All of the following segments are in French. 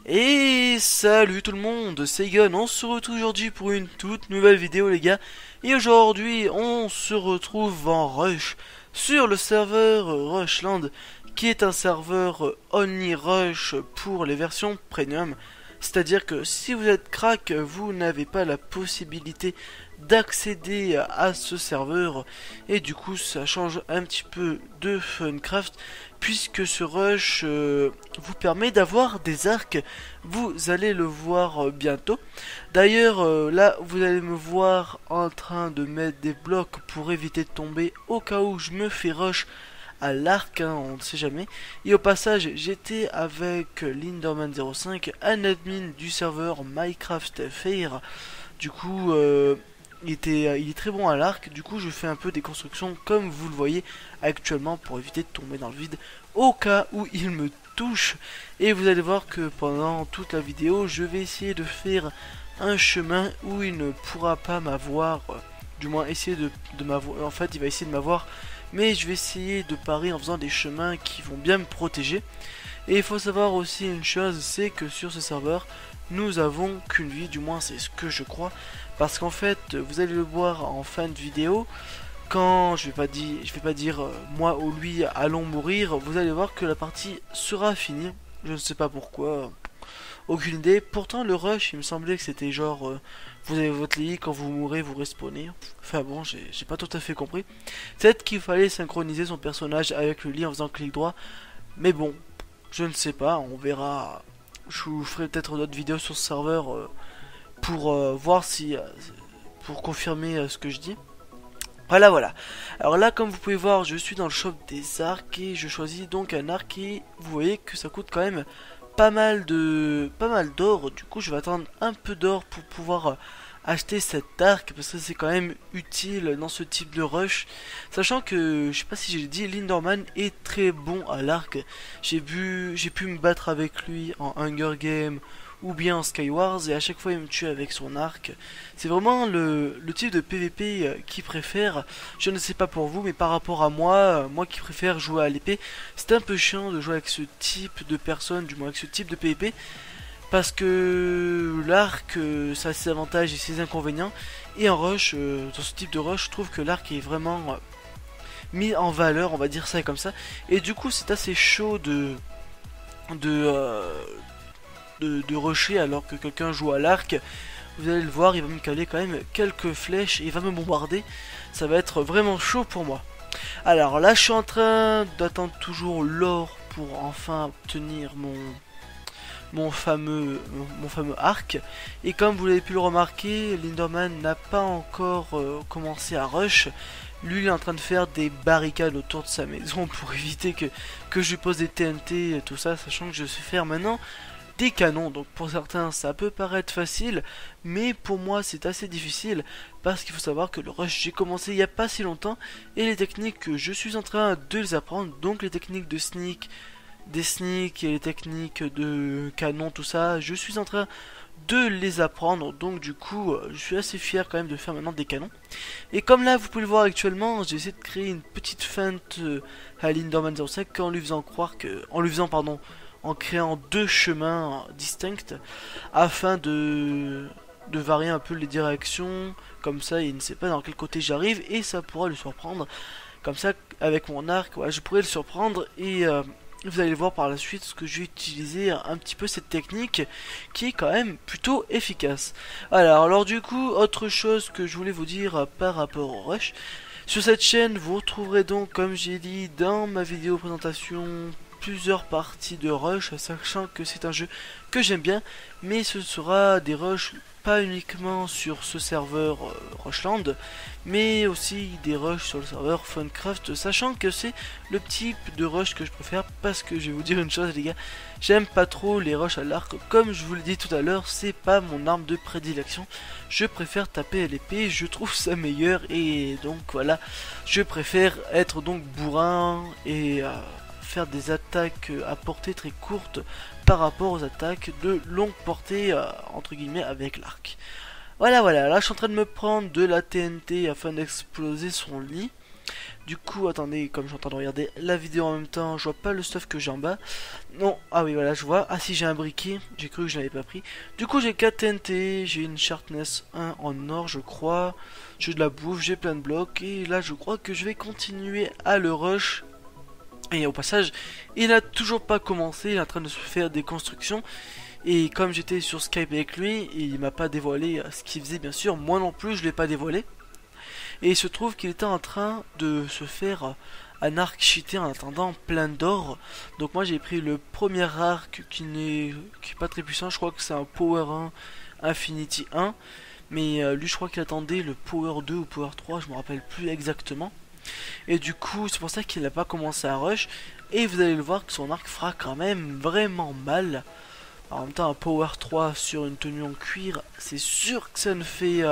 Et salut tout le monde, c'est Gun, on se retrouve aujourd'hui pour une toute nouvelle vidéo les gars. Et aujourd'hui on se retrouve en Rush, sur le serveur Rushland, qui est un serveur Only Rush pour les versions Premium. C'est-à-dire que si vous êtes crack, vous n'avez pas la possibilité d'accéder à ce serveur. Et du coup ça change un petit peu de Funcraft, puisque ce rush vous permet d'avoir des arcs. Vous allez le voir bientôt. D'ailleurs là vous allez me voir en train de mettre des blocs pour éviter de tomber au cas où je me fais rush à l'arc, hein, on ne sait jamais. Et au passage j'étais avec Linderman05, un admin du serveur Minecraft FR. Du coup il est très bon à l'arc. Du coup je fais un peu des constructions comme vous le voyez actuellement pour éviter de tomber dans le vide au cas où il me touche. Et vous allez voir que pendant toute la vidéo je vais essayer de faire un chemin où il ne pourra pas m'avoir, du moins essayer de m'avoir. En fait il va essayer de m'avoir, mais je vais essayer de parer en faisant des chemins qui vont bien me protéger. Et il faut savoir aussi une chose, c'est que sur ce serveur nous avons qu'une vie, du moins c'est ce que je crois, parce qu'en fait vous allez le voir en fin de vidéo, quand je vais pas dire moi ou lui allons mourir, vous allez voir que la partie sera finie. Je ne sais pas pourquoi, aucune idée. Pourtant le rush il me semblait que c'était genre vous avez votre lit, quand vous mourrez vous respawnez. Enfin bon, j'ai pas tout à fait compris. Peut-être qu'il fallait synchroniser son personnage avec le lit en faisant clic droit, mais bon, je ne sais pas, on verra. Je vous ferai peut-être d'autres vidéos sur ce serveur pour voir si pour confirmer ce que je dis. Voilà. Alors là, comme vous pouvez voir, je suis dans le shop des arcs et je choisis donc un arc et vous voyez que ça coûte quand même pas mal d'or. Du coup, je vais attendre un peu d'or pour pouvoir acheter cet arc, parce que c'est quand même utile dans ce type de rush. Sachant que, je sais pas si j'ai dit, Linderman est très bon à l'arc. J'ai pu me battre avec lui en Hunger Game ou bien en Skywars, et à chaque fois il me tue avec son arc. C'est vraiment le type de PVP qu'il préfère. Je ne sais pas pour vous, mais par rapport à moi, moi qui préfère jouer à l'épée, c'est un peu chiant de jouer avec ce type de personne, du moins avec ce type de PVP, parce que l'arc, ça a ses avantages et ses inconvénients. Et en rush, dans ce type de rush, je trouve que l'arc est vraiment mis en valeur, on va dire ça comme ça. Et du coup, c'est assez chaud de, de rusher alors que quelqu'un joue à l'arc. Vous allez le voir, il va me caler quand même quelques flèches et il va me bombarder. Ça va être vraiment chaud pour moi. Alors là, je suis en train d'attendre toujours l'or pour enfin obtenir mon fameux arc. Et comme vous l'avez pu le remarquer, Linderman n'a pas encore commencé à rush. Lui il est en train de faire des barricades autour de sa maison pour éviter que je lui pose des TNT et tout ça, sachant que je sais faire maintenant des canons. Donc pour certains ça peut paraître facile, mais pour moi c'est assez difficile, parce qu'il faut savoir que le rush j'ai commencé il n'y a pas si longtemps, et les techniques je suis en train de les apprendre. Donc les techniques de sneak, des sneaks et les techniques de canon, tout ça, je suis en train de les apprendre. Donc du coup je suis assez fier quand même de faire maintenant des canons. Et comme là vous pouvez le voir actuellement, j'ai essayé de créer une petite feinte à Linderman05 en lui faisant croire que, en créant deux chemins distincts afin de varier un peu les directions. Comme ça il ne sait pas dans quel côté j'arrive et ça pourra le surprendre. Comme ça avec mon arc, ouais, je pourrais le surprendre. Et vous allez voir par la suite ce que je vais utiliser un petit peu cette technique qui est quand même plutôt efficace. Alors du coup, autre chose que je voulais vous dire par rapport au rush. Sur cette chaîne, vous retrouverez donc, comme j'ai dit dans ma vidéo présentation, plusieurs parties de rush, sachant que c'est un jeu que j'aime bien, mais ce sera des rushs pas uniquement sur ce serveur Rushland, mais aussi des rushs sur le serveur Funcraft, sachant que c'est le type de rush que je préfère, parce que je vais vous dire une chose les gars, j'aime pas trop les rushs à l'arc. Comme je vous l'ai dit tout à l'heure, c'est pas mon arme de prédilection, je préfère taper à l'épée, je trouve ça meilleur, et donc voilà, je préfère être donc bourrin et faire des attaques à portée très courte par rapport aux attaques de longue portée entre guillemets avec l'arc. Voilà, là je suis en train de me prendre de la TNT afin d'exploser son lit. Du coup, attendez, comme je suis en train de regarder la vidéo en même temps, je vois pas le stuff que j'ai en bas. Non, ah oui, voilà, je vois. Ah si, j'ai un briquet, j'ai cru que je l'avais pas pris. Du coup, j'ai 4 TNT, j'ai une Sharpness 1 en or, je crois. J'ai de la bouffe, j'ai plein de blocs. Et là, je crois que je vais continuer à le rush. Et au passage, il n'a toujours pas commencé, il est en train de se faire des constructions. Et comme j'étais sur Skype avec lui, il m'a pas dévoilé ce qu'il faisait, bien sûr. Moi non plus, je l'ai pas dévoilé. Et il se trouve qu'il était en train de se faire un arc cheaté en attendant plein d'or. Donc moi j'ai pris le premier arc qui n'est pas très puissant. Je crois que c'est un Power 1 Infinity 1. Mais lui je crois qu'il attendait le Power 2 ou Power 3, je me rappelle plus exactement. Et du coup c'est pour ça qu'il n'a pas commencé à rush. Et vous allez le voir que son arc fera quand même vraiment mal. En même temps un Power 3 sur une tenue en cuir, c'est sûr que ça ne fait...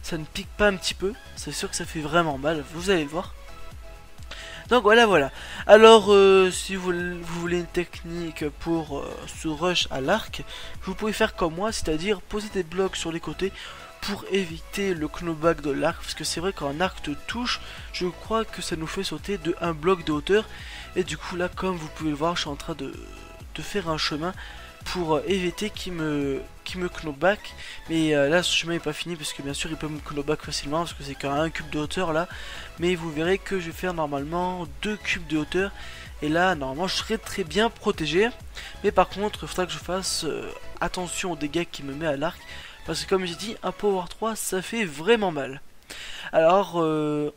ça ne pique pas un petit peu, c'est sûr que ça fait vraiment mal, vous allez le voir. Donc voilà. Alors si vous voulez une technique pour ce rush à l'arc, vous pouvez faire comme moi, c'est-à-dire poser des blocs sur les côtés pour éviter le knockback de l'arc, parce que c'est vrai qu'un arc te touche, je crois que ça nous fait sauter de un bloc de hauteur. Et du coup là, comme vous pouvez le voir, je suis en train de faire un chemin pour éviter qu'il me knockback. Mais là ce chemin est pas fini parce que bien sûr il peut me knockback facilement parce que c'est qu'à un cube de hauteur là. Mais vous verrez que je vais faire normalement 2 cubes de hauteur. Et là normalement je serai très bien protégé. Mais par contre il faudra que je fasse attention aux dégâts qu'il me met à l'arc. Parce que comme j'ai dit, un Power 3 ça fait vraiment mal. Alors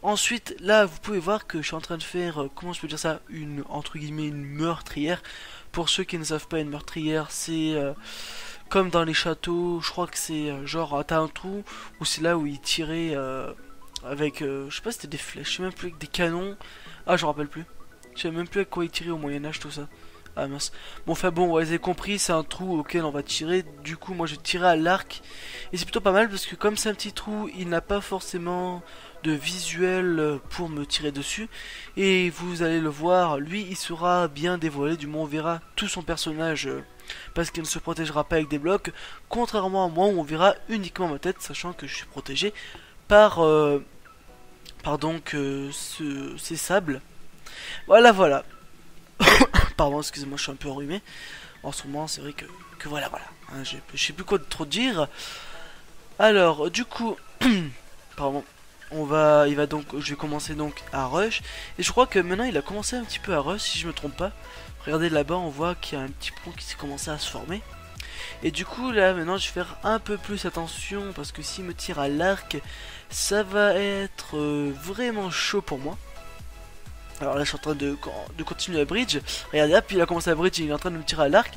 ensuite là vous pouvez voir que je suis en train de faire comment je peux dire ça, une entre guillemets une meurtrière. Pour ceux qui ne savent pas, une meurtrière c'est comme dans les châteaux, je crois que c'est genre t'as un trou où c'est là où ils tiraient avec je sais pas si c'était des flèches, je sais même plus, avec des canons. Ah je me rappelle plus, je sais même plus à quoi ils tiraient au Moyen-Âge tout ça. Ah mince. Bon enfin bon, vous avez compris, c'est un trou auquel on va tirer. Du coup moi je tirais à l'arc. Et c'est plutôt pas mal parce que comme c'est un petit trou, il n'a pas forcément de visuel pour me tirer dessus. Et vous allez le voir, lui il sera bien dévoilé. Du moins on verra tout son personnage parce qu'il ne se protégera pas avec des blocs. Contrairement à moi où on verra uniquement ma tête, sachant que je suis protégé par donc ces sables. Voilà. Pardon, excusez-moi, je suis un peu enrhumé. En ce moment, c'est vrai que voilà. Hein, je sais plus quoi trop dire. Alors, du coup, pardon, je vais commencer donc à rush. Et je crois que maintenant, il a commencé un petit peu à rush, si je me trompe pas. Regardez là-bas, on voit qu'il y a un petit pont qui s'est commencé à se former. Et du coup, là, maintenant, je vais faire un peu plus attention parce que s'il me tire à l'arc, ça va être vraiment chaud pour moi. Alors là je suis en train de continuer la bridge. Regardez, hop, il a commencé à bridge, il est en train de me tirer à l'arc.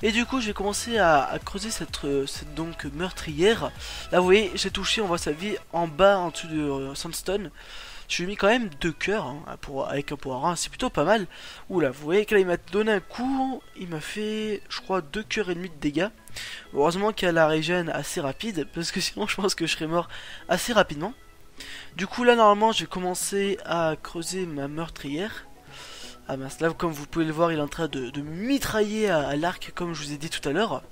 Et du coup je vais commencer à creuser cette donc meurtrière. Là vous voyez, j'ai touché, on voit sa vie en bas, en dessous de Sandstone. Je lui ai mis quand même 2 cœurs hein, avec un power 1, c'est plutôt pas mal. Oula, vous voyez que là il m'a donné un coup, il m'a fait je crois 2 cœurs et demi de dégâts. Heureusement qu'il y a la régène assez rapide, parce que sinon je pense que je serais mort assez rapidement. Du coup là normalement je vais commencer à creuser ma meurtrière. Ah mince, là comme vous pouvez le voir il est en train de me mitrailler à l'arc comme je vous ai dit tout à l'heure.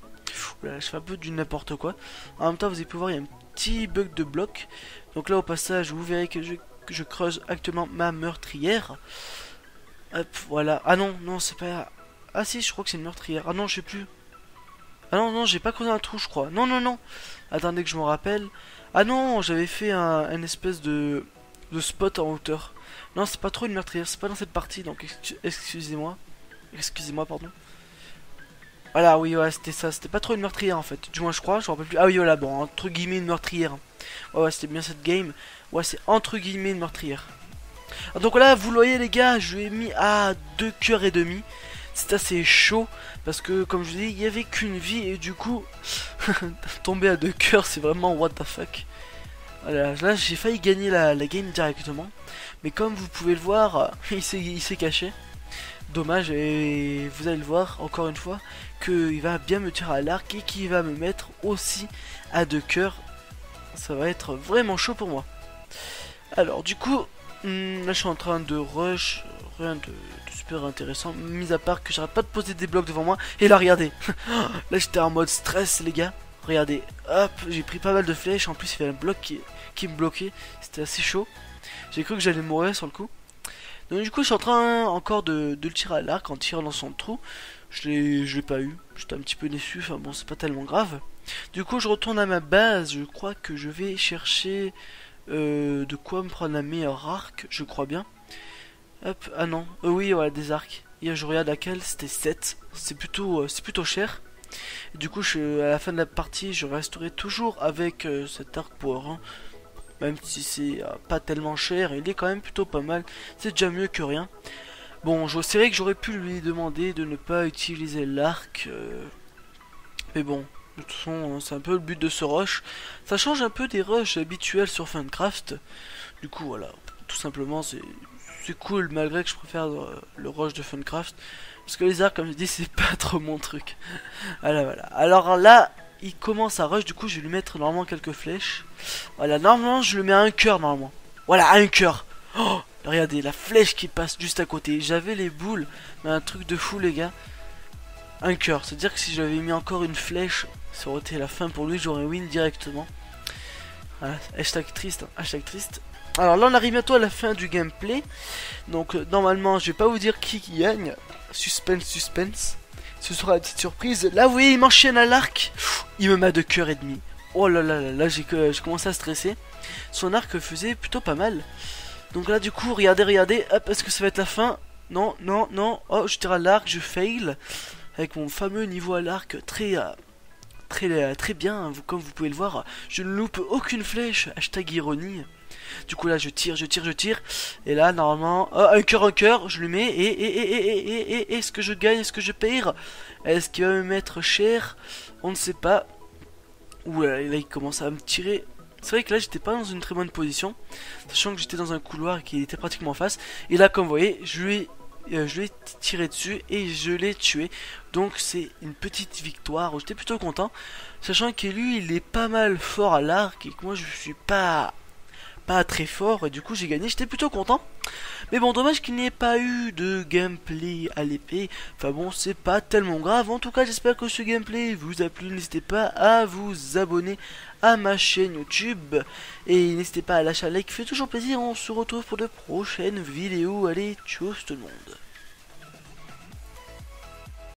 Je fais un peu du n'importe quoi. En même temps vous pouvez voir il y a un petit bug de bloc. Donc là au passage vous verrez que je creuse actuellement ma meurtrière. Hop voilà. Ah non c'est pas... Ah si je crois que c'est une meurtrière. Ah non je sais plus. Ah non j'ai pas creusé un trou je crois. Non. Attendez que je me rappelle. Ah non, j'avais fait un espèce de spot en hauteur. Non, c'est pas trop une meurtrière, c'est pas dans cette partie, donc excusez-moi. Excusez-moi, pardon. Voilà, oui, ouais, c'était ça. C'était pas trop une meurtrière en fait. Du moins, je crois, je me rappelle plus. Ah oui, voilà, bon, entre guillemets, une meurtrière. Ouais, c'était bien cette game. Ouais, c'est entre guillemets une meurtrière. Ah, donc là, vous le voyez, les gars, je lui ai mis à 2 cœurs et demi. C'est assez chaud parce que comme je vous dis il y avait qu'une vie et du coup tomber à 2 cœurs c'est vraiment what the fuck. Voilà, là j'ai failli gagner la game directement mais comme vous pouvez le voir il s'est caché. Dommage et vous allez le voir encore une fois qu'il va bien me tirer à l'arc et qu'il va me mettre aussi à 2 cœurs. Ça va être vraiment chaud pour moi. Alors du coup là je suis en train de rush, rien de super intéressant, mis à part que j'arrête pas de poser des blocs devant moi. Et là regardez, là j'étais en mode stress les gars. Regardez, hop, j'ai pris pas mal de flèches, en plus il y avait un bloc qui me bloquait, c'était assez chaud. J'ai cru que j'allais mourir sur le coup. Donc du coup je suis en train encore de le tirer à l'arc en tirant dans son trou. Je l'ai pas eu, j'étais un petit peu déçu, enfin bon c'est pas tellement grave. Du coup je retourne à ma base, je crois que je vais chercher de quoi me prendre un meilleur arc, je crois bien. Hop, ah non, oui voilà des arcs. Hier je regarde laquelle, c'était 7, c'est plutôt cher. Et du coup à la fin de la partie je resterai toujours avec cet arc power 1. Même si c'est pas tellement cher, il est quand même plutôt pas mal, c'est déjà mieux que rien. Bon, c'est vrai que j'aurais pu lui demander de ne pas utiliser l'arc, mais bon, de toute façon, c'est un peu le but de ce rush. Ça change un peu des rushs habituels sur Funcraft. Du coup, voilà, tout simplement, c'est cool, malgré que je préfère le rush de Funcraft. Parce que les arcs, comme je dis, c'est pas trop mon truc. Voilà. Alors là, il commence à rush, du coup, je vais lui mettre normalement quelques flèches. Voilà, normalement, je le mets à un cœur, normalement. Voilà, à un cœur. Oh, regardez, la flèche qui passe juste à côté. J'avais les boules, mais un truc de fou, les gars. Un cœur, c'est-à-dire que si j'avais mis encore une flèche, ça aurait été la fin pour lui, j'aurais win directement. Voilà, hashtag triste, hein, hashtag triste. Alors là, on arrive bientôt à la fin du gameplay. Donc, normalement, je vais pas vous dire qui gagne. Suspense. Ce sera la petite surprise. Là, vous voyez, il m'enchaîne à l'arc. Il me met de cœur et demi. Oh là là là, là j'ai commencé à stresser. Son arc faisait plutôt pas mal. Donc là du coup regardez, hop, est-ce que ça va être la fin? Non, oh je tire à l'arc, je fail. Avec mon fameux niveau à l'arc très bien, hein, comme vous pouvez le voir. Je ne loupe aucune flèche, hashtag ironie. Du coup là je tire. Et là normalement, oh, un cœur, je le mets. Et est-ce que je gagne, est-ce que je perds? Est-ce qu'il va me mettre cher? On ne sait pas. Ouh là il commence à me tirer. C'est vrai que là j'étais pas dans une très bonne position, sachant que j'étais dans un couloir qui était pratiquement en face. Et là comme vous voyez, je lui ai tiré dessus et je l'ai tué. Donc c'est une petite victoire, j'étais plutôt content. Sachant que lui il est pas mal fort à l'arc et que moi je suis pas très fort. Et du coup j'ai gagné, j'étais plutôt content. Mais bon, dommage qu'il n'y ait pas eu de gameplay à l'épée. Enfin bon, c'est pas tellement grave. En tout cas, j'espère que ce gameplay vous a plu. N'hésitez pas à vous abonner à ma chaîne YouTube. Et n'hésitez pas à lâcher un like, ça fait toujours plaisir. On se retrouve pour de prochaines vidéos. Allez, tchuss tout le monde.